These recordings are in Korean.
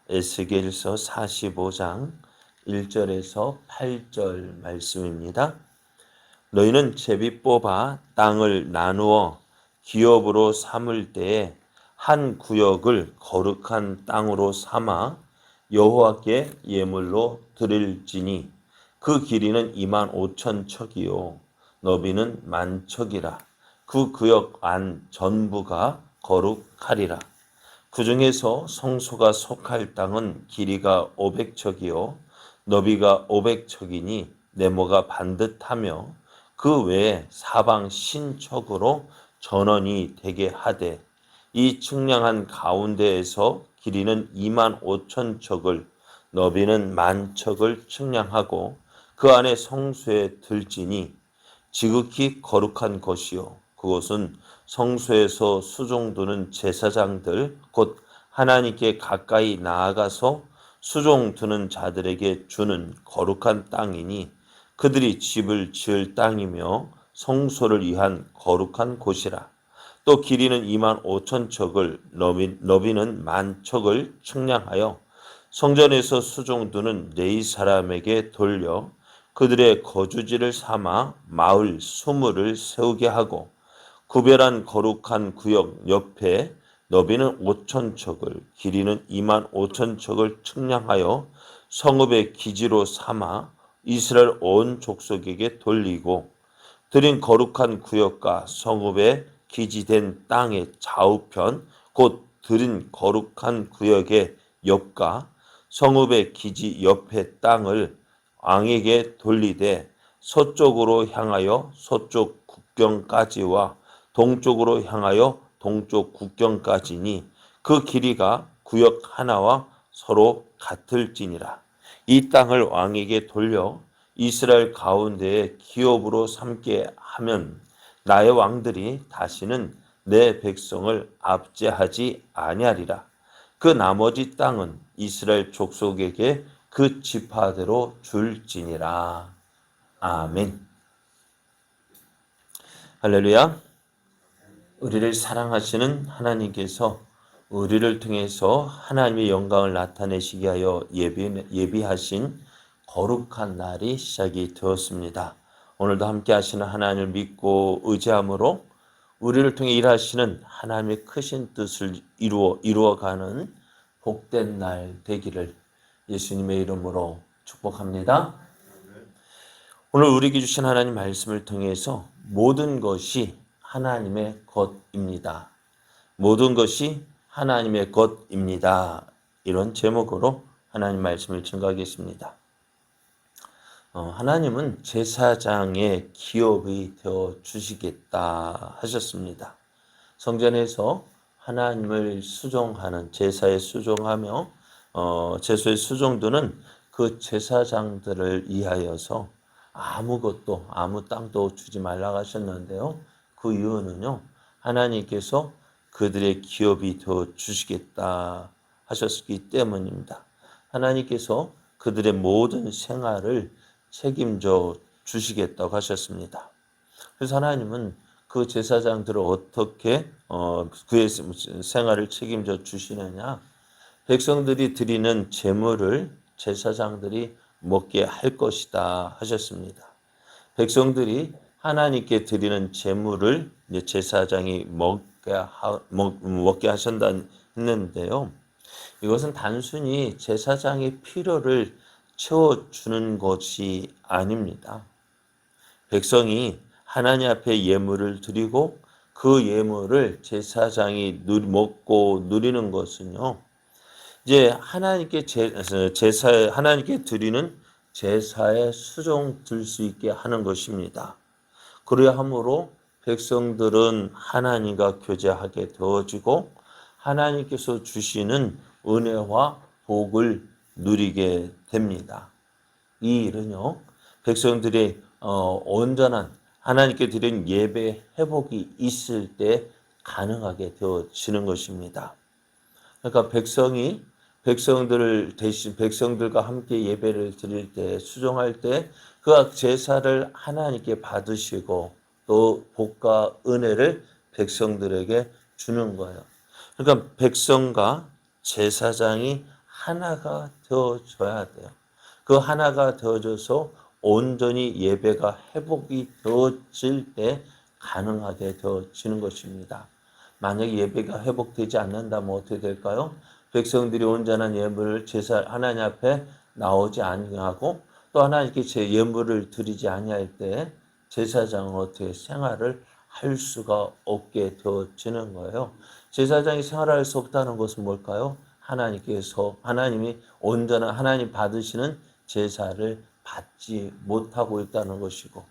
에스겔서 45장 1절에서 8절 말씀입니다. 너희는 제비 뽑아 땅을 나누어 기업으로 삼을 때에 한 구역을 거룩한 땅으로 삼아 여호와께 예물로 드릴지니 그 길이는 25,000척이요 너비는 10,000척이라. 그 구역 안 전부가 거룩하리라. 그 중에서 성소가 속할 땅은 길이가 500척이요 너비가 500척이니 네모가 반듯하며 그 외에 사방 신척으로 전원이 되게 하되 이 측량한 가운데에서 길이는 25,000척을 너비는 10,000척을 측량하고 그 안에 성소에 들지니 지극히 거룩한 것이요 그것은 성소에서 수종드는 제사장들 곧 하나님께 가까이 나아가서 수종드는 자들에게 주는 거룩한 땅이니 그들이 집을 지을 땅이며 성소를 위한 거룩한 곳이라. 또 길이는 25,000척을 너비는 10,000척을 측량하여 성전에서 수종드는 네 사람에게 돌려 그들의 거주지를 삼아 마을 20을 세우게 하고 구별한 거룩한 구역 옆에 너비는 5,000척을 길이는 25,000척을 측량하여 성읍의 기지로 삼아 이스라엘 온 족속에게 돌리고 드린 거룩한 구역과 성읍의 기지된 땅의 좌우편 곧 드린 거룩한 구역의 옆과 성읍의 기지 옆의 땅을 왕에게 돌리되 서쪽으로 향하여 서쪽 국경까지와 동쪽으로 향하여 동쪽 국경까지니 그 길이가 구역 하나와 서로 같을지니라. 이 땅을 왕에게 돌려 이스라엘 가운데에 기업으로 삼게 하면 나의 왕들이 다시는 내 백성을 압제하지 아니하리라. 그 나머지 땅은 이스라엘 족속에게 그 지파대로 줄지니라. 아멘. 할렐루야. 우리를 사랑하시는 하나님께서 우리를 통해서 하나님의 영광을 나타내시게 하여 예비하신 거룩한 날이 시작이 되었습니다. 오늘도 함께 하시는 하나님을 믿고 의지함으로 우리를 통해 일하시는 하나님의 크신 뜻을 이루어가는 복된 날 되기를 예수님의 이름으로 축복합니다. 오늘 우리에게 주신 하나님 말씀을 통해서 모든 것이 하나님의 것입니다. 모든 것이 하나님의 것입니다. 이런 제목으로 하나님 말씀을 증거하겠습니다. 하나님은 제사장의 기업이 되어 주시겠다 하셨습니다. 성전에서 하나님을 수종하는 제사에 수종하며 제소에 수종드는 그 제사장들을 위하여서 아무것도 아무 땅도 주지 말라고 하셨는데요. 그 이유는요. 하나님께서 그들의 기업이 되어 주시겠다 하셨기 때문입니다. 하나님께서 그들의 모든 생활을 책임져 주시겠다고 하셨습니다. 그래서 하나님은 그 제사장들을 어떻게 그의 생활을 책임져 주시느냐? 백성들이 드리는 제물을 제사장들이 먹게 할 것이다 하셨습니다. 백성들이 하나님께 드리는 제물을 제사장이 먹게 하신다 했는데요. 이것은 단순히 제사장의 필요를 채워주는 것이 아닙니다. 백성이 하나님 앞에 예물을 드리고 그 예물을 제사장이 먹고 누리는 것은요. 이제 하나님께 하나님께 드리는 제사에 수종될 수 있게 하는 것입니다. 그래야 함으로 백성들은 하나님과 교제하게 되어지고 하나님께서 주시는 은혜와 복을 누리게 됩니다. 이 일은요, 백성들의 온전한 하나님께 드린 예배 회복이 있을 때 가능하게 되어지는 것입니다. 그러니까 백성들과 함께 예배를 드릴 때, 수종할 때 그 제사를 하나님께 받으시고 또 복과 은혜를 백성들에게 주는 거예요. 그러니까 백성과 제사장이 하나가 되어져야 돼요. 그 하나가 되어져서 온전히 예배가 회복이 되어질 때 가능하게 되어지는 것입니다. 만약에 예배가 회복되지 않는다면 어떻게 될까요? 백성들이 온전한 예물을 제사 하나님 앞에 나오지 아니하고 또 하나님께 제 예물을 드리지 아니할 때 제사장은 어떻게 생활을 할 수가 없게 되어지는 거예요. 제사장이 생활할 수 없다는 것은 뭘까요? 하나님께서 하나님이 온전한 하나님 받으시는 제사를 받지 못하고 있다는 것이고,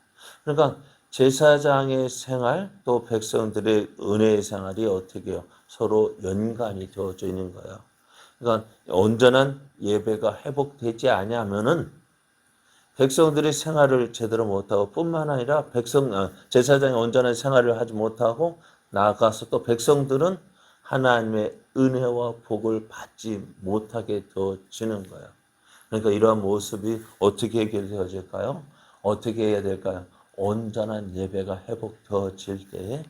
그러니까 제사장의 생활 또 백성들의 은혜의 생활이 어떻게 해요? 서로 연관이 되어져 있는 거예요. 그러니까 온전한 예배가 회복되지 아니하면은 백성들이 생활을 제대로 못하고 뿐만 아니라 제사장이 온전한 생활을 하지 못하고 나아가서 또 백성들은 하나님의 은혜와 복을 받지 못하게 되어지는 거예요. 그러니까 이러한 모습이 어떻게 해결되어질까요? 어떻게 해야 될까요? 온전한 예배가 회복되어질 때에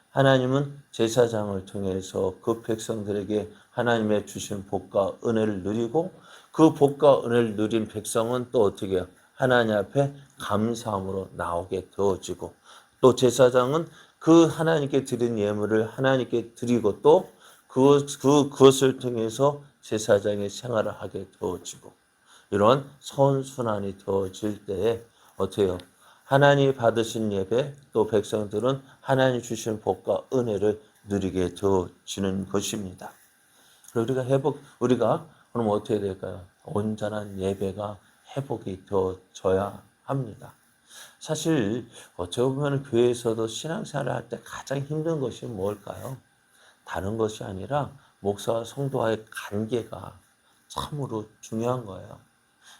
하나님은 제사장을 통해서 그 백성들에게 하나님의 주신 복과 은혜를 누리고 그 복과 은혜를 누린 백성은 또 어떻게 해요? 하나님 앞에 감사함으로 나오게 되어지고 또 제사장은 그 하나님께 드린 예물을 하나님께 드리고 또 그것을 통해서 제사장의 생활을 하게 되어지고 이런 선순환이 되어질 때에 어떻게 해요? 하나님이 받으신 예배 또 백성들은 하나님 주신 복과 은혜를 누리게 되어지는 것입니다. 우리가 그럼 어떻게 될까요? 온전한 예배가 회복이 되어져야 합니다. 사실 어떻게 보면 교회에서도 신앙생활을 할 때 가장 힘든 것이 뭘까요? 다른 것이 아니라 목사와 성도와의 관계가 참으로 중요한 거예요.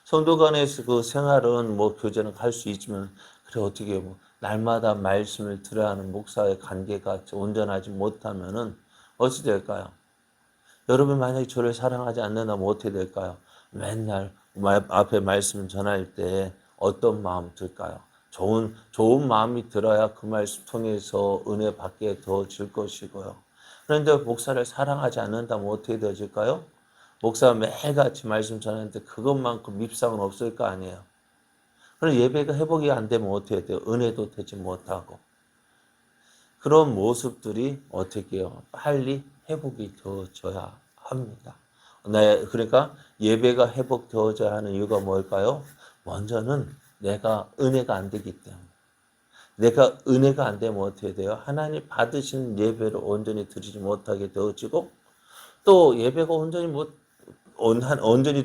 성도 간의 그 생활은 뭐 교제는 할 수 있지만 그래 어떻게 뭐 날마다 말씀을 들어야 하는 목사의 관계가 온전하지 못하면은 어찌 될까요? 여러분 만약에 저를 사랑하지 않는다면 어떻게 될까요? 맨날 앞에 말씀 전할 때 어떤 마음 들까요? 좋은 마음이 들어야 그 말씀 통해서 은혜 받게 되어질 것이고요. 그런데 목사를 사랑하지 않는다면 어떻게 되어질까요? 목사가 매일같이 말씀 전하는데 그것만큼 밉상은 없을 거 아니에요. 그럼 예배가 회복이 안 되면 어떻게 돼요? 은혜도 되지 못하고. 그런 모습들이 어떻게 해요? 빨리 회복이 되어져야 합니다. 그러니까 예배가 회복되어져야 하는 이유가 뭘까요? 먼저는 내가 은혜가 안 되기 때문에. 내가 은혜가 안 되면 어떻게 돼요? 하나님 받으신 예배를 온전히 드리지 못하게 되어지고 또 예배가 온전히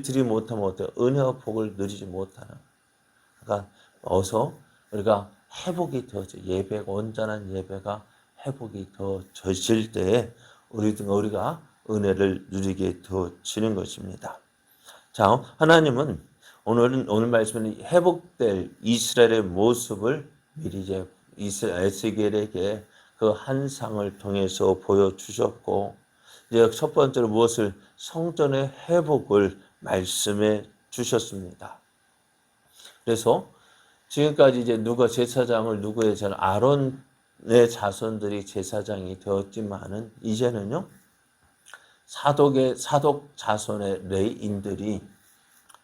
드리지 못하면 어때요? 은혜와 복을 누리지 못하는. 그러니까 어서 우리가 회복이 되어져 온전한 예배가 회복이 되어질 때에 우리가 은혜를 누리게 되어지는 것입니다. 자, 하나님은 오늘 말씀은 회복될 이스라엘의 모습을 미리 이제 에스겔에게 그 환상을 통해서 보여주셨고 이제 첫 번째로 무엇을 성전의 회복을 말씀해 주셨습니다. 그래서 지금까지 이제 제사장을 누구의 아론의 자손들이 제사장이 되었지만은 이제는요 사독 자손의 레위인들이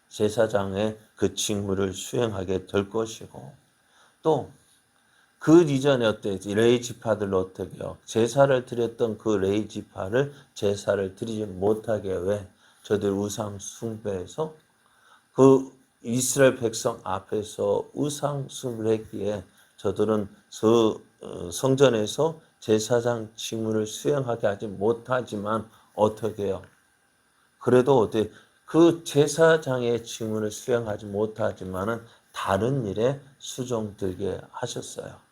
제사장의 그 직무를 수행하게 될 것이고 또 그 이전에 레위 지파들로 어떻게요? 제사를 드렸던 그 레위 지파를 제사를 드리지 못하게 왜 저들 우상 숭배해서 그 이스라엘 백성 앞에서 우상 숭배를 했기에 저들은 성전에서 제사장 직무를 수행하게 하지 못하지만 어떻게 해요? 그래도 그 제사장의 직무를 수행하지 못하지만은 다른 일에 수종들게 하셨어요.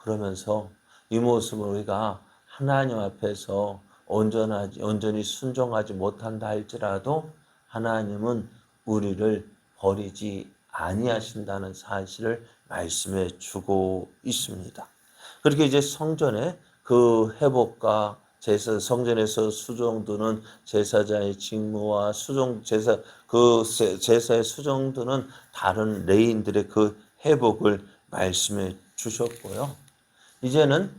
그러면서 이 모습을 우리가 하나님 앞에서 온전히 순종하지 못한다 할지라도 하나님은 우리를 버리지 아니하신다는 사실을 말씀해 주고 있습니다. 그렇게 이제 성전의 그 회복과 성전에서 수종드는 제사장의 직무와 제사의 수종드는 다른 레위인들의 그 회복을 말씀해 주셨고요. 이제는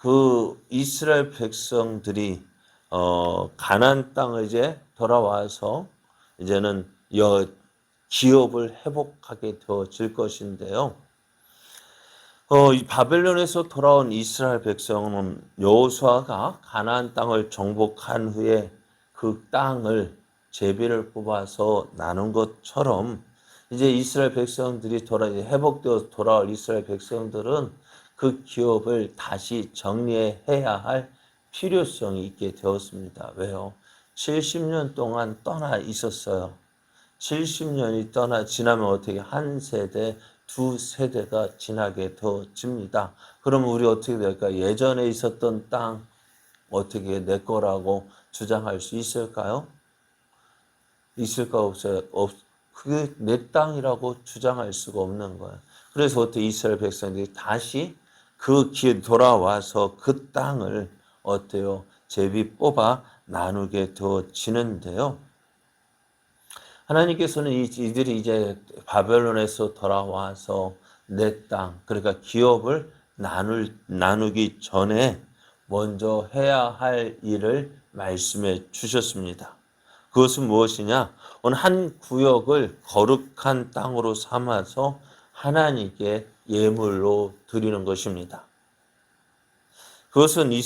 그 이스라엘 백성들이 가나안 땅을 이제 돌아와서 이제는 기업을 회복하게 되어질 것인데요. 이 바벨론에서 돌아온 이스라엘 백성은 여호수아가 가나안 땅을 정복한 후에 그 땅을 제비를 뽑아서 나눈 것처럼 이제 이스라엘 백성들이 회복되어 돌아올 이스라엘 백성들은 그 기업을 다시 정리해야 할 필요성이 있게 되었습니다. 왜요? 70년 동안 떠나 있었어요. 70년이 지나면 어떻게 한 세대, 두 세대가 지나게 되어집니다. 그러면 우리 어떻게 될까요? 예전에 있었던 땅 어떻게 내 거라고 주장할 수 있을까요? 있을까 없어요? 그게 내 땅이라고 주장할 수가 없는 거예요. 그래서 어떻게 이스라엘 백성들이 다시 그 길 돌아와서 그 땅을 어때요? 제비 뽑아 나누게 되어지는데요. 하나님께서는 이들이 이제 바벨론에서 돌아와서 내 땅, 그러니까 기업을 나누기 전에 먼저 해야 할 일을 말씀해 주셨습니다. 그것은 무엇이냐? 오늘 한 구역을 거룩한 땅으로 삼아서 하나님께 예물로 드리는 것입니다. 그것은 이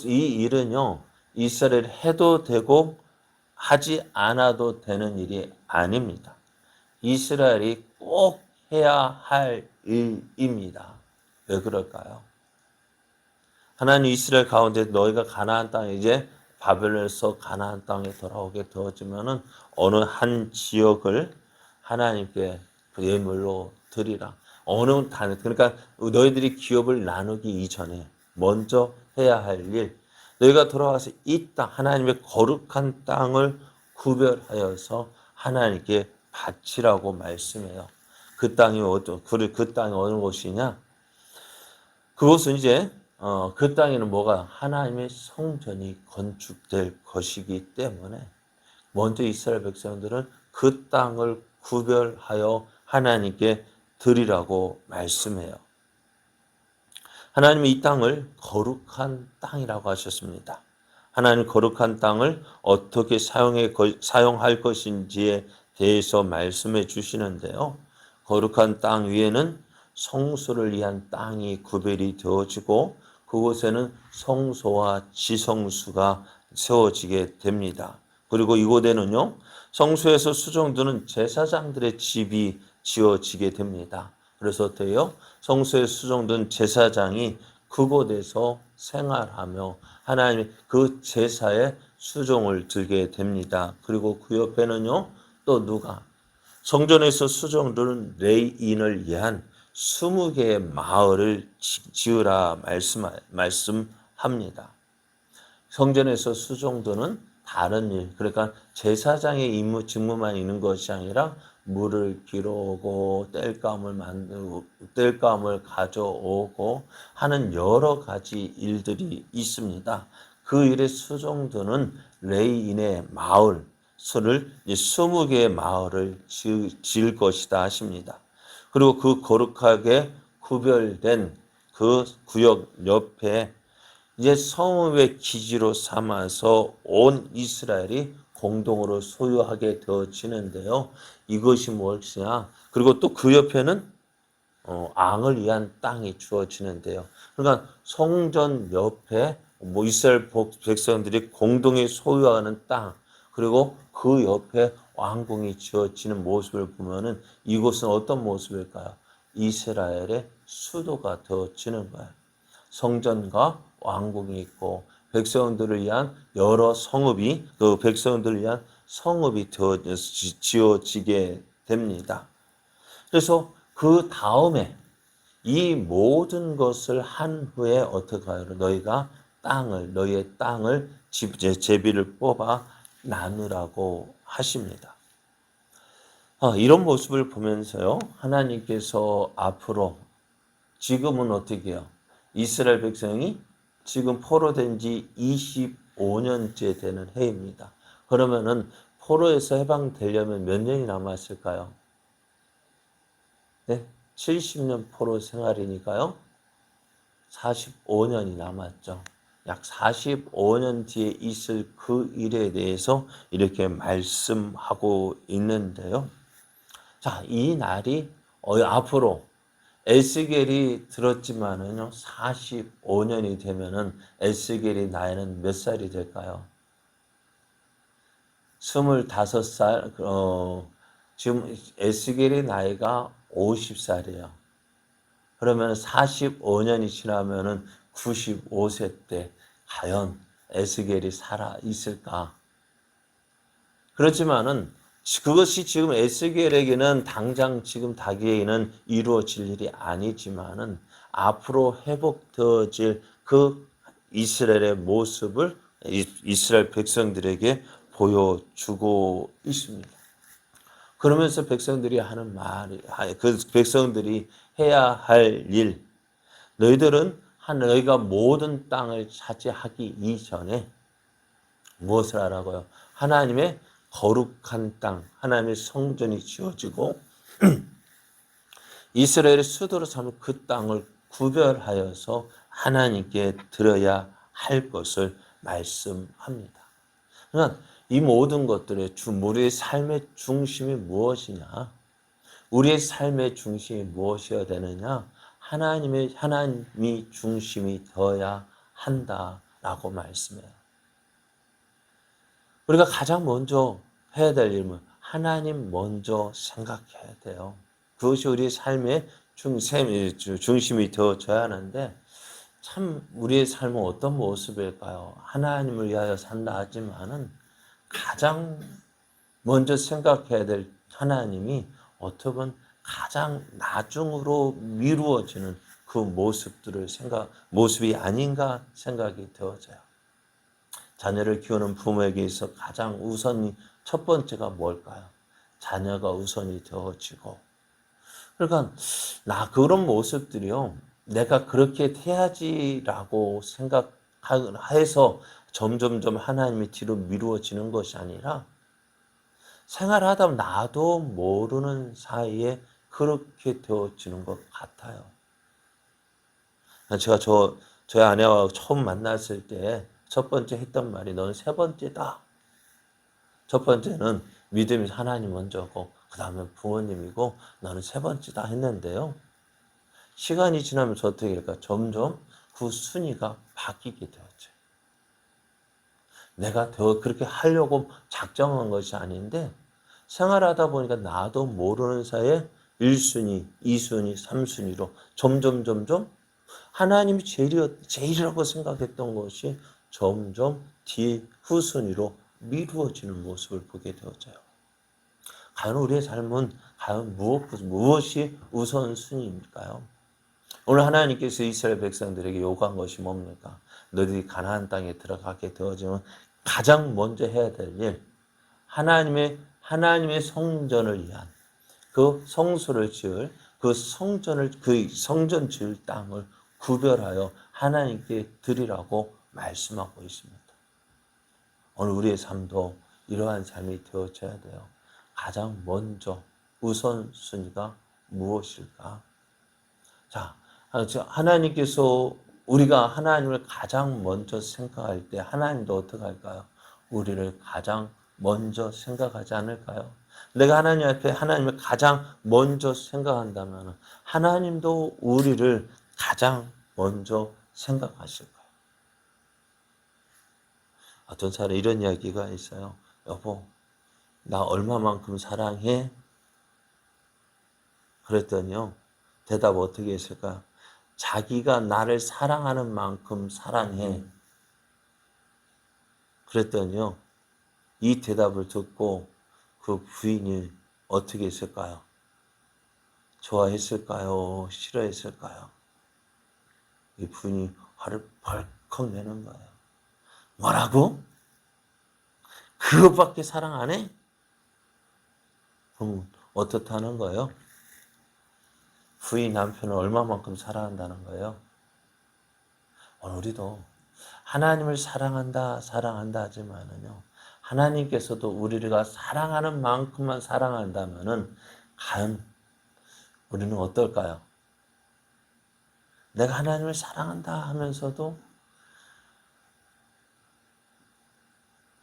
일은요, 이스라엘 해도 되고 하지 않아도 되는 일이 아닙니다. 이스라엘이 꼭 해야 할 일입니다. 왜 그럴까요? 하나님 이스라엘 가운데 너희가 가나안 땅에 이제 바벨론에서 가나안 땅에 돌아오게 되어지면은 어느 한 지역을 하나님께 예물로 드리라. 그러니까 너희들이 기업을 나누기 이전에 먼저 해야 할 일, 너희가 돌아와서 이 땅, 하나님의 거룩한 땅을 구별하여서 하나님께 바치라고 말씀해요. 그 땅이 어느 곳이냐? 그것은 이제 그 땅에는 뭐가 하나님의 성전이 건축될 것이기 때문에 먼저 이스라엘 백성들은 그 땅을 구별하여 하나님께 드리라고 말씀해요. 하나님이 이 땅을 거룩한 땅이라고 하셨습니다. 하나님 거룩한 땅을 어떻게 사용할 것인지에 대해서 말씀해 주시는데요. 거룩한 땅 위에는 성소를 위한 땅이 구별이 되어지고 그곳에는 성소와 지성수가 세워지게 됩니다. 그리고 이곳에는요, 성소에서 수종드는 제사장들의 집이 지어지게 됩니다. 그래서 어때요? 성소에 수종된 제사장이 그곳에서 생활하며 하나님 그 제사에 수종을 들게 됩니다. 그리고 그 옆에는요, 또 누가? 성전에서 수종드는 레위인을 위한 20개의 마을을 지으라 말씀합니다. 성전에서 수종드는 다른 일, 그러니까 제사장의 직무만 있는 것이 아니라 물을 길어오고 땔감을 만들고 땔감을 가져오고 하는 여러 가지 일들이 있습니다. 그 일에 수종드는 레위인의 마을 수를 20개의 마을을 지을 것이다 하십니다. 그리고 그 거룩하게 구별된 그 구역 옆에 이제 성읍의 기지로 삼아서 온 이스라엘이 공동으로 소유하게 되어지는데요. 이것이 무엇이냐? 그리고 또 그 옆에는 앙을 위한 땅이 주어지는데요. 그러니까 성전 옆에 이스라엘 백성들이 공동에 소유하는 땅, 그리고 그 옆에 왕궁이 지어지는 모습을 보면은 이곳은 어떤 모습일까요? 이스라엘의 수도가 되어지는 거예요. 성전과 왕궁이 있고 백성들을 위한 여러 성읍이 그 백성들을 위한 성읍이 지어지게 됩니다. 그래서 그 다음에 이 모든 것을 한 후에 어떻게 하여 너희의 땅을 제비를 뽑아 나누라고 하십니다. 이런 모습을 보면서요, 하나님께서 앞으로 지금은 어떻게 해요? 이스라엘 백성이 지금 포로된 지 25년째 되는 해입니다. 그러면은 포로에서 해방되려면 몇 년이 남았을까요? 네, 70년 포로 생활이니까요. 45년이 남았죠. 약 45년 뒤에 있을 그 일에 대해서 이렇게 말씀하고 있는데요. 자, 이 날이 앞으로 에스겔이 들었지만은요, 45년이 되면은 에스겔이 나이는 몇 살이 될까요? 25살, 지금 에스겔의 나이가 50살이에요. 그러면 45년이 지나면은 95세 때 과연 에스겔이 살아 있을까? 그렇지만은 그것이 지금 에스겔에게는 당장 지금 다기에는 이루어질 일이 아니지만은 앞으로 회복되어질 그 이스라엘의 모습을 이스라엘 백성들에게 보여주고 있습니다. 그러면서 백성들이 하는 말이, 그 백성들이 해야 할 일, 너희가 모든 땅을 차지하기 이전에 무엇을 하라고요? 하나님의 거룩한 땅, 하나님의 성전이 지어지고 이스라엘의 수도로 삼은 그 땅을 구별하여서 하나님께 드려야 할 것을 말씀합니다. 그러나 이 모든 것들의 우리의 삶의 중심이 무엇이냐? 우리의 삶의 중심이 무엇이어야 되느냐? 하나님이 중심이 되어야 한다라고 말씀해요. 우리가 가장 먼저 해야 될 일은 하나님 먼저 생각해야 돼요. 그것이 우리의 삶의 중심이 되어져야 하는데 참 우리의 삶은 어떤 모습일까요? 하나님을 위하여 산다 하지만은 가장 먼저 생각해야 될 하나님이 어떻게 보면 가장 나중으로 미루어지는 그 모습이 아닌가 생각이 되어져요. 자녀를 키우는 부모에게 있어 가장 우선이 첫 번째가 뭘까요? 자녀가 우선이 되어지고. 그러니까 그런 모습들이요. 내가 그렇게 해야지라고 생각해서 점점점 하나님이 뒤로 미루어지는 것이 아니라 생활하다 보면 나도 모르는 사이에 그렇게 되어지는 것 같아요. 제가 저희 아내와 처음 만났을 때 첫 번째 했던 말이 너는 세 번째다. 첫 번째는 믿음이 하나님 먼저고 그 다음에 부모님이고 너는 세 번째다 했는데요. 시간이 지나면서 어떻게 될까? 점점 그 순위가 바뀌게 되었죠. 내가 더 그렇게 하려고 작정한 것이 아닌데 생활하다 보니까 나도 모르는 사이에 1순위, 2순위, 3순위로 점점 하나님이 제일이라고 생각했던 것이 점점 후순위로 미루어지는 모습을 보게 되어져요. 과연 우리의 삶은 과연 무엇이 우선순위입니까요? 오늘 하나님께서 이스라엘 백성들에게 요구한 것이 뭡니까? 너희들이 가나안 땅에 들어가게 되어지면 가장 먼저 해야 될 일, 하나님의 성전을 위한 그 성소를 지을 그 성전 지을 땅을 구별하여 하나님께 드리라고 말씀하고 있습니다. 오늘 우리의 삶도 이러한 삶이 되어져야 돼요. 가장 먼저 우선순위가 무엇일까? 자, 하나님께서 우리가 하나님을 가장 먼저 생각할 때 하나님도 어떻게 할까요? 우리를 가장 먼저 생각하지 않을까요? 내가 하나님 앞에 하나님을 가장 먼저 생각한다면 하나님도 우리를 가장 먼저 생각하실 거예요. 어떤 사람이 이런 이야기가 있어요. 여보, 나 얼마만큼 사랑해? 그랬더니요. 대답 어떻게 했을까? 자기가 나를 사랑하는 만큼 사랑해. 그랬더니요. 이 대답을 듣고 그 부인이 어떻게 했을까요? 좋아했을까요? 싫어했을까요? 이 부인이 화를 벌컥 내는 거예요. 뭐라고? 그것밖에 사랑 안 해? 그럼 어떻다는 거예요? 부인 남편을 얼마만큼 사랑한다는 거예요? 오늘 우리도 하나님을 사랑한다 하지만은요. 하나님께서도 우리가 사랑하는 만큼만 사랑한다면은 과연 우리는 어떨까요? 내가 하나님을 사랑한다 하면서도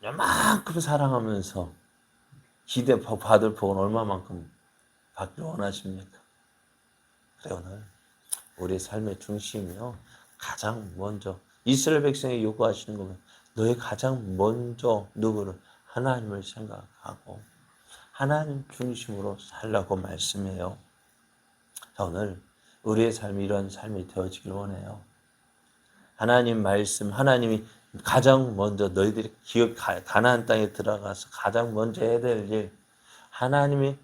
이만큼 사랑하면서 기대 받을 복은 얼마만큼 받길 원하십니까? 그래, 오늘 우리 삶의 중심이요. 가장 먼저 이스라엘 백성이 요구하시는 거면 너희 가장 먼저 누구를 하나님을 생각하고 하나님 중심으로 살라고 말씀해요. 자, 오늘 우리의 삶이 이런 삶이 되어지길 원해요. 하나님 말씀, 하나님이 가장 먼저 너희들이 가나안 땅에 들어가서 가장 먼저 해야 될 일, 하나님이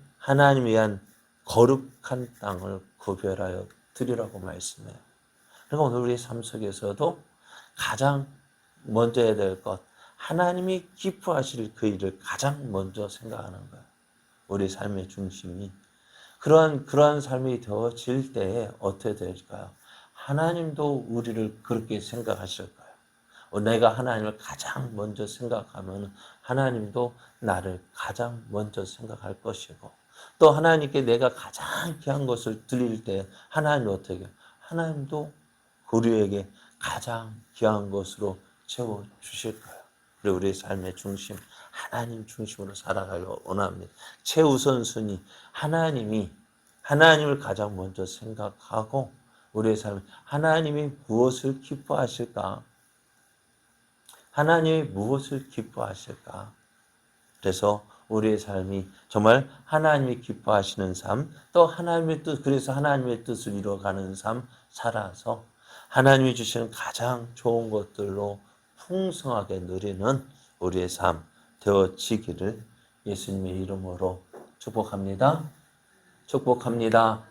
위한 거룩한 땅을 구별하여 드리라고 말씀해요. 그러니까 오늘 우리 삶 속에서도 가장 먼저 해야 될 것, 하나님이 기뻐하실 그 일을 가장 먼저 생각하는 거예요. 우리 삶의 중심이. 그러한 삶이 되어질 때에 어떻게 될까요? 하나님도 우리를 그렇게 생각하실 거예요. 내가 하나님을 가장 먼저 생각하면 하나님도 나를 가장 먼저 생각할 것이고, 또 하나님께 내가 가장 귀한 것을 드릴 때 하나님이 어떻게 해요? 하나님도 우리에게 가장 귀한 것으로 채워주실 거예요. 그리고 우리의 삶의 중심, 하나님 중심으로 살아가길 원합니다. 최우선순위, 하나님을 가장 먼저 생각하고 우리의 삶, 하나님이 무엇을 기뻐하실까? 하나님이 무엇을 기뻐하실까? 그래서 우리의 삶이 정말 하나님이 기뻐하시는 삶, 또 하나님의 뜻, 그래서 하나님의 뜻을 이루어가는 삶 살아서 하나님이 주시는 가장 좋은 것들로 풍성하게 누리는 우리의 삶 되어지기를 예수님의 이름으로 축복합니다. 축복합니다.